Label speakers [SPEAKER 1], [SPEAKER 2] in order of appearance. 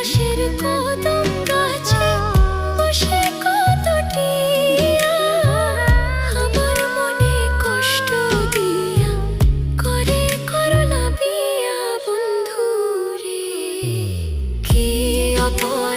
[SPEAKER 1] পাশের কদম গাছে বসে কতটিয়া আমার মনে কষ্ট দিয়া করে করলা বিয়া বন্ধু রে। কি অপরাধ